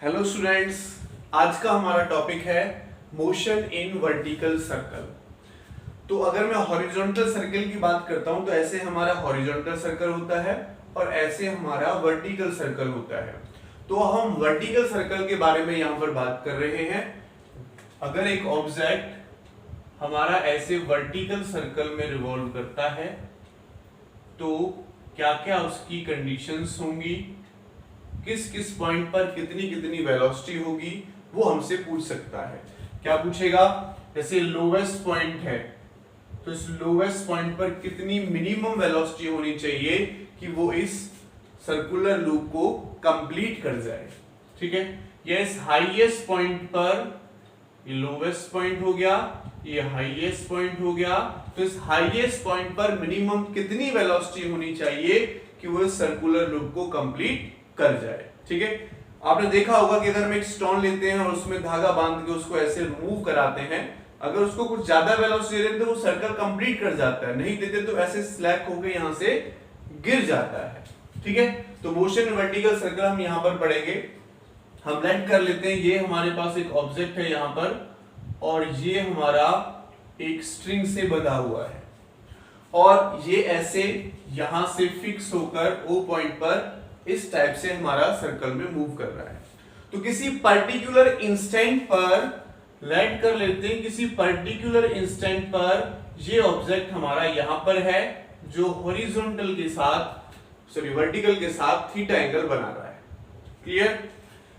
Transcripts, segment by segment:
Hello students, आज का हमारा टॉपिक है मोशन इन वर्टिकल सर्कल। तो अगर मैं हॉरिजॉन्टल सर्कल की बात करता हूं तो ऐसे हमारा हॉरिजॉन्टल सर्कल होता है और ऐसे हमारा वर्टिकल सर्कल होता है। तो हम वर्टिकल सर्कल के बारे में यहां पर बात कर रहे हैं। अगर एक ऑब्जेक्ट हमारा ऐसे वर्टिकल सर्कल में रिवॉल्व करता है तो क्या क्या उसकी कंडीशंस होंगी, किस किस पॉइंट पर कितनी कितनी वेलोसिटी होगी, वो हमसे पूछ सकता है। क्या पूछेगा? जैसे लोवेस्ट पॉइंट है तो इस लोवेस्ट पॉइंट पर कितनी मिनिमम वेलोसिटी होनी चाहिए कि वो इस सर्कुलर लूप को कंप्लीट कर जाए। ठीक है, ये इस हाईएस्ट पॉइंट पर, ये लोवेस्ट पॉइंट हो गया, ये हाईएस्ट पॉइंट हो गया, तो इस हाईएस्ट पॉइंट पर मिनिमम कितनी वेलोसिटी होनी चाहिए कि वो इस सर्कुलर लूप को कंप्लीट कर जाए। ठीक है, आपने देखा होगा कि अगर हम एक स्टोन लेते हैं और उसमें धागा बांध के उसको ऐसे मूव कराते हैं, अगर उसको कुछ ज्यादा वेलोसिटी देते हैं तो वो सर्कल कंप्लीट कर जाता है, नहीं देते तो ऐसे स्लैक होकर यहां से गिर जाता है। ठीक है, तो मोशन इन वर्टिकल सर्कल हम यहां पर पढ़ेंगे। हम लेट कर लेते हैं, ये हमारे पास एक ऑब्जेक्ट है यहां पर और ये हमारा एक स्ट्रिंग से बंधा हुआ है और ये ऐसे यहां से फिक्स होकर ओ पॉइंट पर इस टाइप से हमारा सर्कल में मूव कर रहा है। तो किसी पर्टिकुलर इंस्टेंट पर लेट कर लेते हैं, किसी पर्टिकुलर इंस्टेंट पर ये ऑब्जेक्ट हमारा यहां पर है जो हॉरिजॉन्टल के साथ वर्टिकल के साथ थीटा एंगल बना रहा है। क्लियर?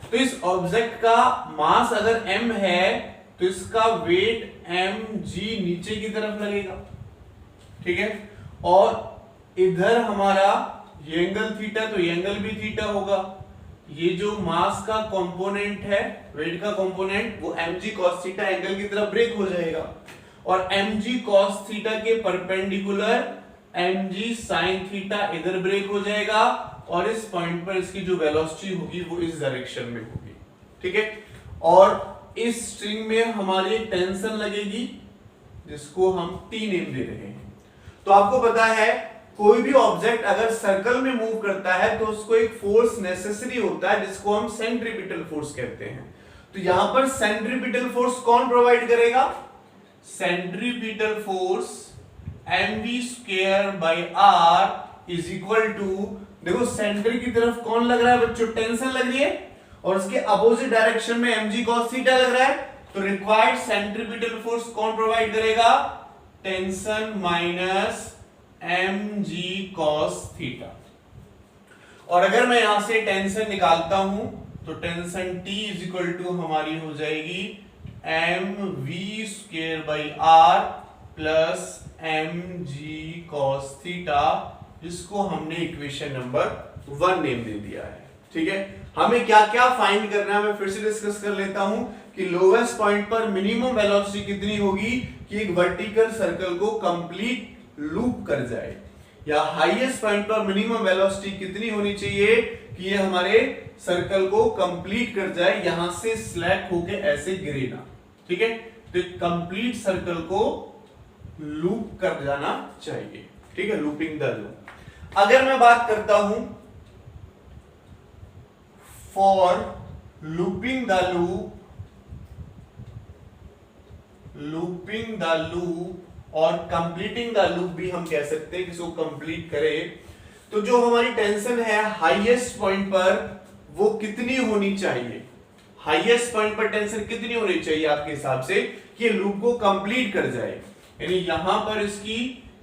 तो इस ऑब्जेक्ट का मास अगर m है तो इसका वेट mg नीचे की तरफ लगेगा। ठीक है, और इधर हमारा ये एंगल थीटा, तो ये एंगल भी थीटा होगा। ये जो मास का कंपोनेंट है, वेट का कंपोनेंट, वो mg cos थीटा एंगल की तरफ ब्रेक हो जाएगा और mg cos थीटा के परपेंडिकुलर mg sin थीटा इधर ब्रेक हो जाएगा और इस पॉइंट पर इसकी जो वेलोसिटी होगी वो इस डायरेक्शन में होगी। ठीक है, और इस स्ट्रिंग में हमारी टेंशन लगेगी जिसको हम T नेम दे रहे हैं। तो आपको पता है कोई भी ऑब्जेक्ट अगर सर्कल में मूव करता है तो उसको एक फोर्स नेसेसरी होता है जिसको हम सेंट्रीपिटल फोर्स कहते हैं। तो यहां पर सेंट्रीपिटल फोर्स कौन प्रोवाइड करेगा? Centripetal force mv² is equal to, देखो सेंटर की तरफ कौन लग रहा है बच्चों? टेंशन लग रही है और उसके अपोजिट डायरेक्शन में mg cos थीटा लग रहा है, तो रिक्वायर्ड सेंट्रीपिटल फोर्स कौन प्रोवाइड करेगा? Tension minus mg cos theta. और अगर मैं यहां से टेंशन निकालता हूं तो tension T is equal to हमारी हो जाएगी mv² plus mg cos theta, जिसको हमने इक्वेशन नंबर 1 नेम दे दिया है। ठीक है, हमें क्या क्या फाइंड करना है मैं फिर से डिस्कस कर लेता हूं कि लोवेस्ट पॉइंट पर मिनिमम वेलोसिटी कितनी होगी कि एक वर्टिकल सर्कल को कंप्लीट लूप कर जाए, या हाईएस्ट पॉइंट पर मिनिमम वेलोसिटी कितनी होनी चाहिए कि ये हमारे सर्कल को कंप्लीट कर जाए, यहां से स्लैक होके ऐसे गिरे ना। ठीक है, तो कंप्लीट सर्कल को लूप कर जाना चाहिए। ठीक है, लूपिंग द लूप। अगर मैं बात करता हूं for looping the loop, looping the loop और कंप्लीटिंग द लूप भी हम कह सकते हैं कि इसको कंप्लीट करें, तो जो हमारी टेंशन है हाईएस्ट पॉइंट पर वो कितनी होनी चाहिए? हाईएस्ट पॉइंट पर टेंशन कितनी होनी चाहिए आपके हिसाब से कि लूप को कंप्लीट कर जाए? यानी यहां पर इसकी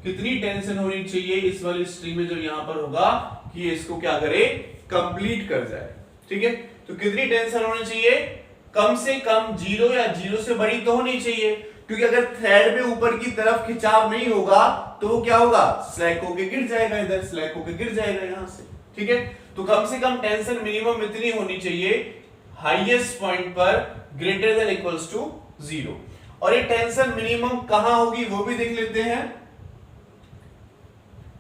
कितनी टेंशन होनी चाहिए इस वाली स्ट्रिंग में जो यहां पर होगा कि इसको क्या करे? कंप्लीट कर जाए। ठीक है, तो कितनी टेंशन होनी चाहिए? कम से कम 0 या 0 से बड़ी तो होनी चाहिए, क्योंकि अगर थ्रेड में ऊपर की तरफ खिंचाव नहीं होगा तो वो क्या होगा? स्लैक होके गिर जाएगा, इधर स्लैक होके गिर जाएगा यहां से। ठीक है, तो कम से कम टेंशन मिनिमम इतनी होनी चाहिए हाईएस्ट पॉइंट पर ग्रेटर देन इक्वल्स टू 0। और ये टेंशन मिनिमम कहां होगी वो भी देख लेते हैं।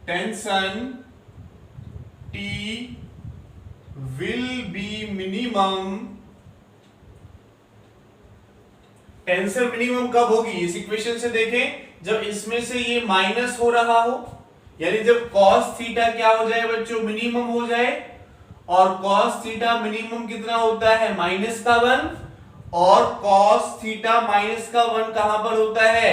Tension T will be minimum, tension minimum कब होगी? इस इक्वेशन से देखें, जब इसमें से ये माइनस हो रहा हो, यानी जब cos थीटा क्या हो जाए बच्चों? मिनिमम हो जाए, और cos थीटा मिनिमम कितना होता है -1 और cos थीटा -1 कहां पर होता है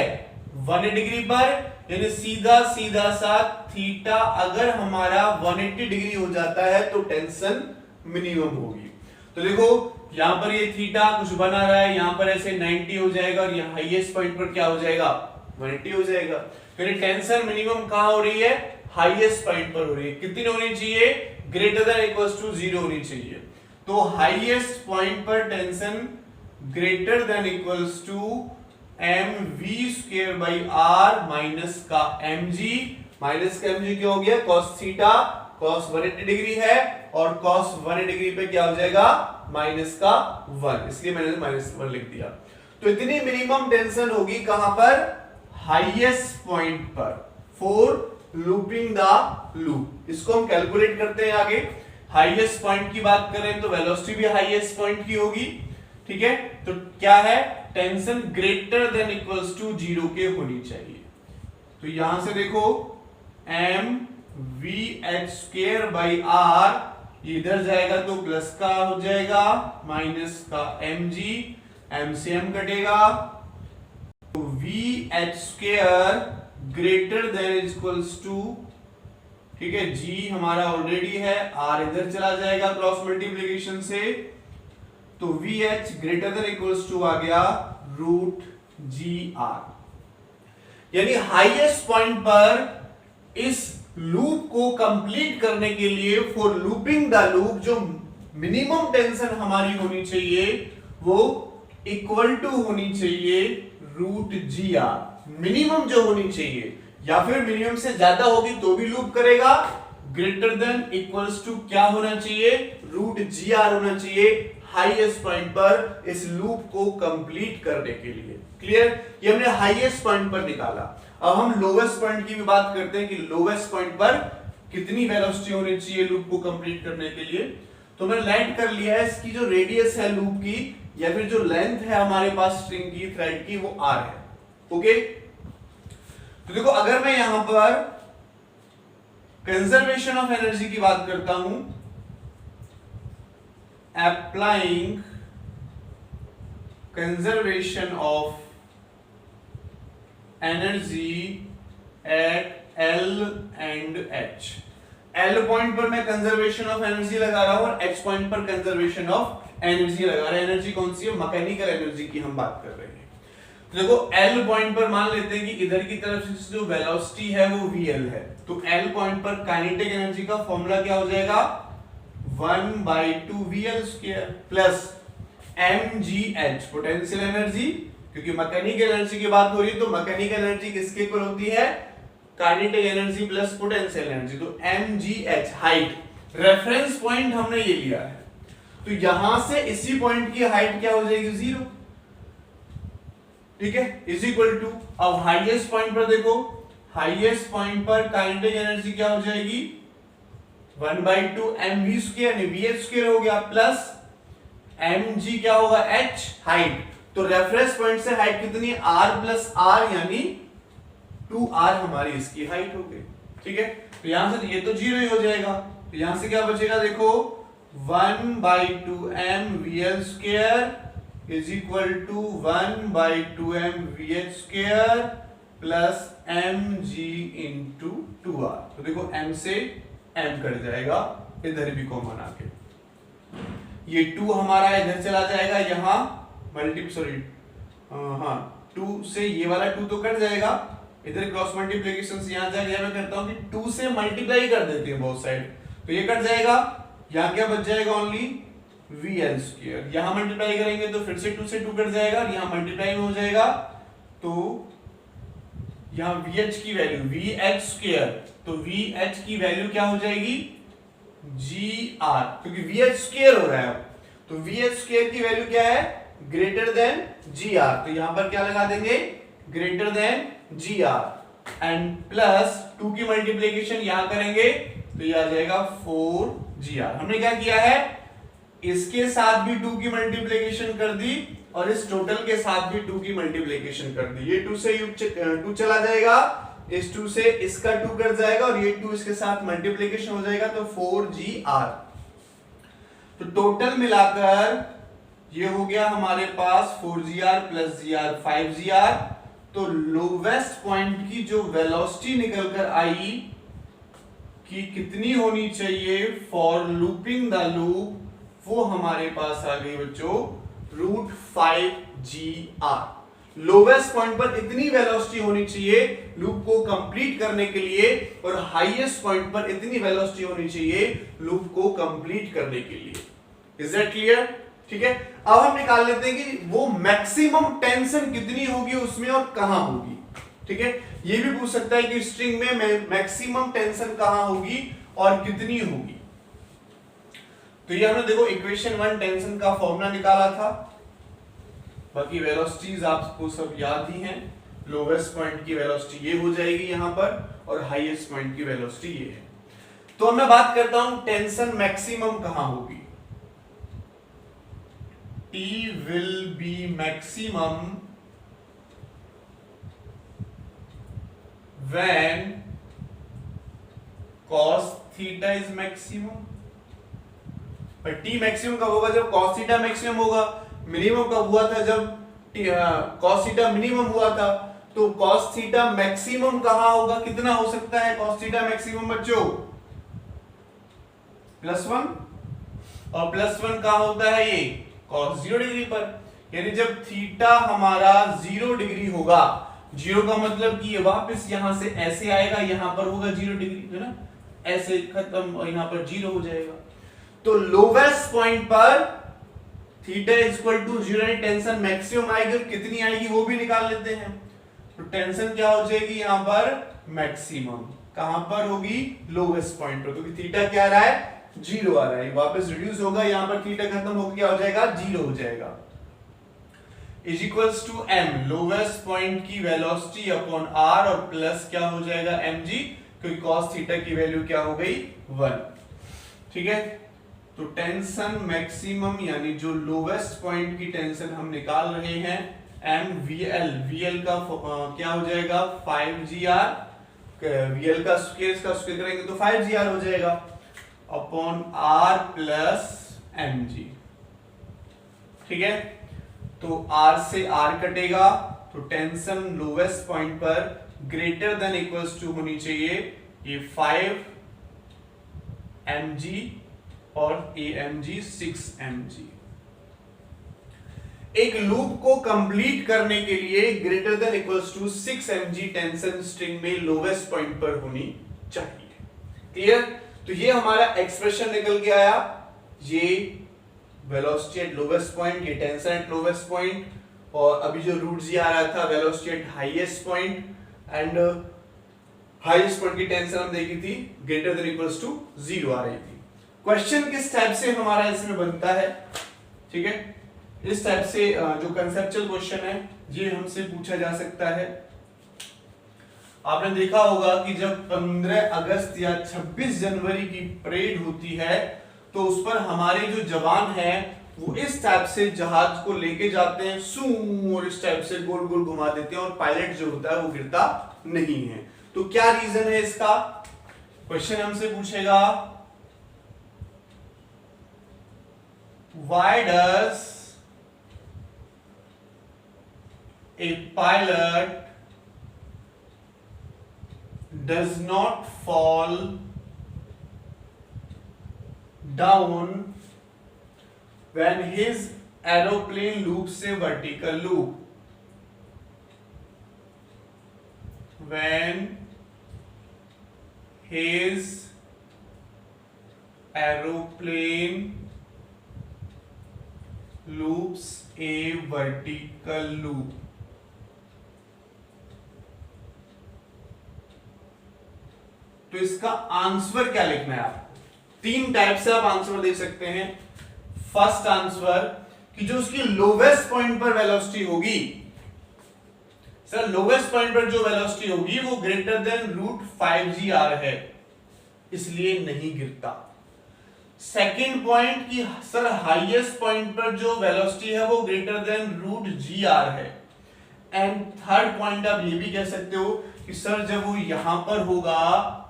1 डिग्री पर, यानी सीधा सीधा सा थीटा अगर हमारा 180 डिग्री हो जाता है तो टेंशन मिनिमम होगी। तो देखो यहां पर ये थीटा कुछ बना रहा है, यहां पर ऐसे 90 हो जाएगा और ये हाईएस्ट पॉइंट पर क्या हो जाएगा 180 हो जाएगा। तो टेंशन मिनिमम कहां हो रही है हाईएस्ट पॉइंट पर हो रही है। कितनी होनी चाहिए ग्रेटर देन इक्वल्स टू 0 होनी चाहिए। तो हाईएस्ट पॉइंट पर tension greater than equals to mv² by r minus का mg, माइनस का mg क्या हो गया cos थीटा, cos 180 डिग्री है और cos 180 डिग्री पे क्या हो जाएगा माइनस का 1, इसलिए मैंने -1 लिख दिया। तो इतनी मिनिमम टेंशन होगी कहां पर हाईएस्ट पॉइंट पर फॉर लूपिंग द लूप। इसको हम कैलकुलेट करते हैं आगे। हाईएस्ट पॉइंट की बात करें तो वेलोसिटी भी हाईएस्ट पॉइंट की होगी, ठीक है। तो क्या है tension greater than equals to 0 के होनी चाहिए। तो यहां से देखो mvh² by r इधर जाएगा तो प्लस का हो जाएगा माइनस का mg, m से m कटेगा तो vh² greater than equals to, ठीक है, g हमारा ऑलरेडी है, r इधर चला जाएगा क्रॉस मल्टीप्लिकेशन से, तो vh greater than equals to आ गया √gr। यानी हाईएस्ट पॉइंट पर इस लूप को कंप्लीट करने के लिए फॉर लूपिंग द लूप जो मिनिमम टेंशन हमारी होनी चाहिए वो इक्वल टू होनी चाहिए √gr, मिनिमम जो होनी चाहिए, या फिर मिनिमम से ज्यादा होगी तो भी लूप करेगा। ग्रेटर देन इक्वल्स टू क्या होना चाहिए √gr होना चाहिए हाईएस्ट पॉइंट पर इस लूप को कंप्लीट करने के लिए। क्लियर, ये हमने हाईएस्ट पॉइंट पर निकाला। अब हम लोवेस्ट पॉइंट की भी बात करते हैं कि लोवेस्ट पॉइंट पर कितनी वेलोसिटी होनी चाहिए लूप को कंप्लीट करने के लिए। तो मैंने लैंड कर लिया है, इसकी जो रेडियस है लूप की या फिर जो लेंथ है हमारे पास स्ट्रिंग की थ्रेड की वो r है। ओके, तो देखो अगर मैं यहां पर कंजर्वेशन ऑफ एनर्जी की बात करता हूं, applying conservation of energy at L and H। L point पर मैं कंजर्वेशन ऑफ एनर्जी लगा रहा हूं और H पॉइंट पर कंजर्वेशन ऑफ एनर्जी लगा रहा है। एनर्जी कौन सी है मैकेनिकल एनर्जी की हम बात कर रहे हैं। तो देखो L पॉइंट पर मान लेते हैं कि इधर की तरफ से जो वेलोसिटी है वो VL है, तो L पॉइंट पर काइनेटिक एनर्जी का फॉर्मूला क्या हो जाएगा 1/2 VL² plus mgh potential energy, क्योंकि मैकेनिकल एनर्जी की बात हो रही है तो मैकेनिकल एनर्जी किसके इक्वल होती है kinetic energy plus potential energy. तो mgh हाइट, रेफरेंस पॉइंट हमने ये लिया है, तो यहां से इसी पॉइंट की हाइट क्या हो जाएगी 0, ठीक है, इज इक्वल टू। अब हाईएस्ट पॉइंट पर देखो, हाईएस्ट पॉइंट पर काइनेटिक एनर्जी क्या हो जाएगी 1/2 mv² यानी vh² हो गया प्लस mg क्या होगा h हाइट। तो रेफरेंस पॉइंट से हाइट कितनी है r प्लस r यानी 2r हमारी इसकी हाइट हो गई, ठीक है। तो यहां से ये तो 0 ही हो जाएगा, तो यहां से क्या बचेगा देखो 1/2 mvl² is equal to 1/2 mvh² plus mg into 2r। तो देखो m से m कट जाएगा, इधर भी कॉमन आके ये 2 हमारा इधर चला जाएगा, यहाँ मल्टीप्लाई 2 से ये वाला 2 तो कट जाएगा, इधर क्रॉस मल्टीप्लिकेशन से यहाँ जाएगा। मैं करता हूँ कि 2 से मल्टीप्लाई कर देते हैं बोथ साइड, तो ये कट जाएगा, यहाँ क्या बच जाएगा ओनली VL²। यहाँ मल्टीप्लाई करेंगे तो फिर से 2 से 2 कट जाएगा और यहाँ मल्टीप्लाई में हो जाएगा, तो यहाँ VH की वैल्यू VH², तो VH की वैल्यू क्या हो जाएगी GR, क्योंकि VH² हो रहा है। तो VH² की वैल्यू क्या है ग्रेटर देन GR, तो यहां पर क्या लगा देंगे greater than GR and plus 2 की मल्टीप्लिकेशन यहां करेंगे तो ये आ जाएगा 4GR। हमने क्या किया है इसके साथ भी 2 की मल्टीप्लिकेशन कर दी और इस टोटल के साथ भी 2 की मल्टीप्लिकेशन कर दी। ये 2 से 2 चला जाएगा, इस 2 से इसका 2 कट जाएगा और ये 2 इसके साथ मल्टीप्लिकेशन हो जाएगा, तो 4GR। तो टोटल मिलाकर ये हो गया हमारे पास 4gr प्लस gr 5gr। तो लोवेस्ट पॉइंट की जो वेलोसिटी निकल कर आई कि कितनी होनी चाहिए फॉर लूपिंग द लूप, वो हमारे पास आ गई बच्चों √5gr। लोवेस्ट पॉइंट पर इतनी वेलोसिटी होनी चाहिए लूप को कंप्लीट करने के लिए, और हाईएस्ट पॉइंट पर इतनी वेलोसिटी होनी चाहिए लूप को कंप्लीट करने के लिए। Is that clear? ठीक है, अब हम निकाल लेते हैं कि वो मैक्सिमम टेंशन कितनी होगी उसमें और कहां होगी। ठीक है, ये भी पूछ सकता है कि स्ट्रिंग में मैक्सिमम टेंशन कहां होगी और कितनी होगी। तो ये हमने देखो इक्वेशन 1 टेंशन का फॉर्मूला निकाला था, बाकी वेलोसिटीज आपको सब याद ही हैं। लोवेस्ट पॉइंट की वेलोसिटी ये हो जाएगी यहां पर, और हाईएस्ट पॉइंट की वेलोसिटी ये है। तो अब मैं बात करता हूं टेंशन मैक्सिमम कहां होगी। T will be maximum when cos theta is maximum। पर T मैक्सिमम कब होगा? जब cos थीटा मैक्सिमम होगा। मिनिमम कब हुआ था? जब cos थीटा मिनिमम हुआ था। तो cos थीटा मैक्सिमम कहां होगा? कितना हो सकता है cos थीटा मैक्सिमम बच्चों? +1। और +1 कहां होता है? ये cos 0 डिग्री पर। यानी जब थीटा हमारा 0 डिग्री होगा, 0 का मतलब कि ये वापस यहां से ऐसे आएगा, यहां पर होगा 0 डिग्री, है ना, ऐसे खत्म और यहां पर 0 हो जाएगा। तो लोवेस्ट पॉइंट पर theta equal to 0 tension maximum आएगी, कितनी आएगी वो भी निकाल लेते हैं। तो टेंशन क्या हो जाएगी यहां पर? मैक्सिमम। कहां पर होगी? लोवेस्ट पॉइंट पर, क्योंकि थीटा क्या आ रहा है? 0 आ रहा है, वापस रिड्यूस होगा, यहां पर थीटा खत्म होकर क्या हो जाएगा? 0 हो जाएगा। Is equals to m, lowest point की वेलोसिटी अपॉन r, और प्लस क्या हो जाएगा? mg, क्योंकि cos थीटा की वैल्यू क्या हो गई? 1। ठीक है, तो टेंशन मैक्सिमम यानी जो लोवेस्ट पॉइंट की टेंशन हम निकाल रहे हैं mvl, vl का क्या हो जाएगा? 5gr, vl का स्क्वायर करेंगे तो 5gr हो जाएगा अपॉन r प्लस mg। ठीक है, तो r से r कटेगा, तो टेंशन लोवेस्ट पॉइंट पर ग्रेटर देन इक्वल्स टू होनी चाहिए ये 5 mg और amg 6 mg। एक लूप को कंप्लीट करने के लिए greater than equals to 6 mg tension string में लोवेस्ट पॉइंट पर होनी चाहिए। क्लियर? तो ये हमारा एक्सप्रेशन निकल के आया, ये वेलोसिटी एट लोवेस्ट पॉइंट, ये टेंशन एट लोवेस्ट पॉइंट, और अभी जो √g आ रहा था velocity at highest point, and highest point की टेंशन हम देखी थी ग्रेटर देन इक्वल्स टू 0 आ रही थी। क्वेश्चन किस टाइप से हमारा इसमें बनता है? ठीक है, इस टाइप से जो कंसेप्चुअल क्वेश्चन है ये हमसे पूछा जा सकता है। आपने देखा होगा कि जब 15 अगस्त या 26 जनवरी की परेड होती है तो उस पर हमारे जो जवान हैं वो इस टाइप से जहाज को लेके जाते हैं सू, और इस टाइप से गोल गोल घुमा देते हैं, और पायलट जो होता है वो गिरता नहीं है। तो क्या रीजन है इसका? क्वेश्चन हमसे पूछेगा why does a pilot does not fall down when his aeroplane loops a vertical loop? When his aeroplane loops a vertical loop, तो इसका आंसर क्या लिखना है आपको? 3 टाइप से आप आंसर दे सकते हैं। फर्स्ट आंसर कि जो उसकी लोवेस्ट पॉइंट पर वेलोसिटी होगी, सर लोवेस्ट पॉइंट पर जो वेलोसिटी होगी वो ग्रेटर देन √5gr है, इसलिए नहीं गिरता। सेकंड पॉइंट कि सर हाईएस्ट पॉइंट पर जो वेलोसिटी है वो ग्रेटर देन √gr है। एंड थर्ड पॉइंट आप ये भी कह सकते हो कि सर जब वो यहां पर होगा,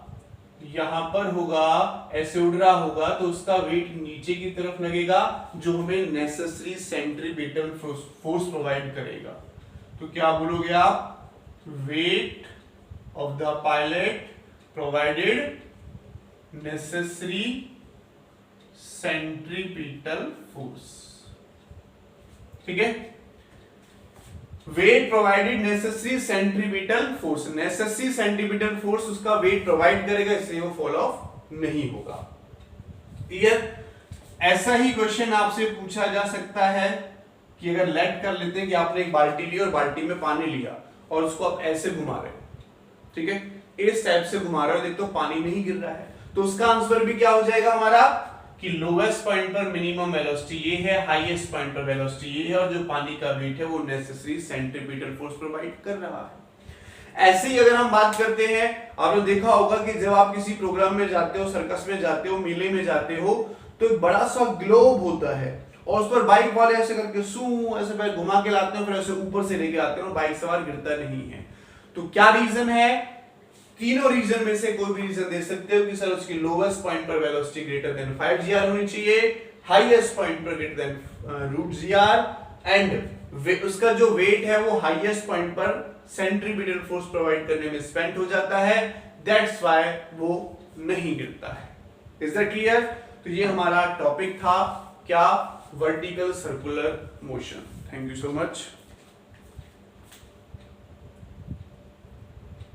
यहां पर होगा, ऐसे उड़ रहा होगा तो उसका वेट नीचे की तरफ लगेगा, जो हमें नेसेसरी सेंट्रीपिटल फोर्स प्रोवाइड करेगा। तो क्या बोलोगे आप? Weight of the pilot provided necessary centripetal force. ठीक है, weight provided necessary centripetal force, necessary centripetal force उसका वेट प्रोवाइड करेगा, इसलिए वो फॉल ऑफ नहीं होगा। क्लियर? ऐसा ही क्वेश्चन आपसे पूछा जा सकता है कि अगर लेट कर लेते हैं कि आपने एक बाल्टी ली और बाल्टी में पानी लिया और उसको आप ऐसे घुमा रहे हो, ठीक है, इस टाइप से घुमा रहे हो, देखो पानी नहीं गिर रहा है, तो उसका आंसर भी क्या हो जाएगा हमारा कि लोवेस्ट पॉइंट पर मिनिमम वेलोसिटी ये है, हाईएस्ट पॉइंट पर वेलोसिटी ये है, और जो पानी का वेट है वो नेसेसरी सेंट्रीपिटल फोर्स प्रोवाइड कर रहा है। ऐसे ही अगर हम बात करते हैं, आपने देखा होगा कि जब आप किसी प्रोग्राम में जाते हो, सर्कस में जाते हो, मेले में जाते हो, तो एक बड़ा सा ग्लोब होता है और उस पर बाइक वाले ऐसे करके सू ऐसे पैर घुमा के लाते हैं, फिर ऐसे ऊपर से लेके आते हैं और बाइक सवार गिरता नहीं है। तो क्या रीजन है? तीनों रीजन में से कोई भी रीजन दे सकते हो कि सर उसकी लोवेस्ट पॉइंट पर वेलोसिटी ग्रेटर देन 5 gr होनी चाहिए, हाईएस्ट पॉइंट पर ग्रेटर देन √gr, एंड उसका जो वेट है वो हाईएस्ट पॉइंट पर सेंट्रीपिटल फोर्स प्रोवाइड करने में स्पेंड हो जाता है, दैट्स व्हाई वो नहीं गिरता है। Is that clear? तो ये हमारा टॉपिक था, क्या? Vertical circular motion. Thank you so much.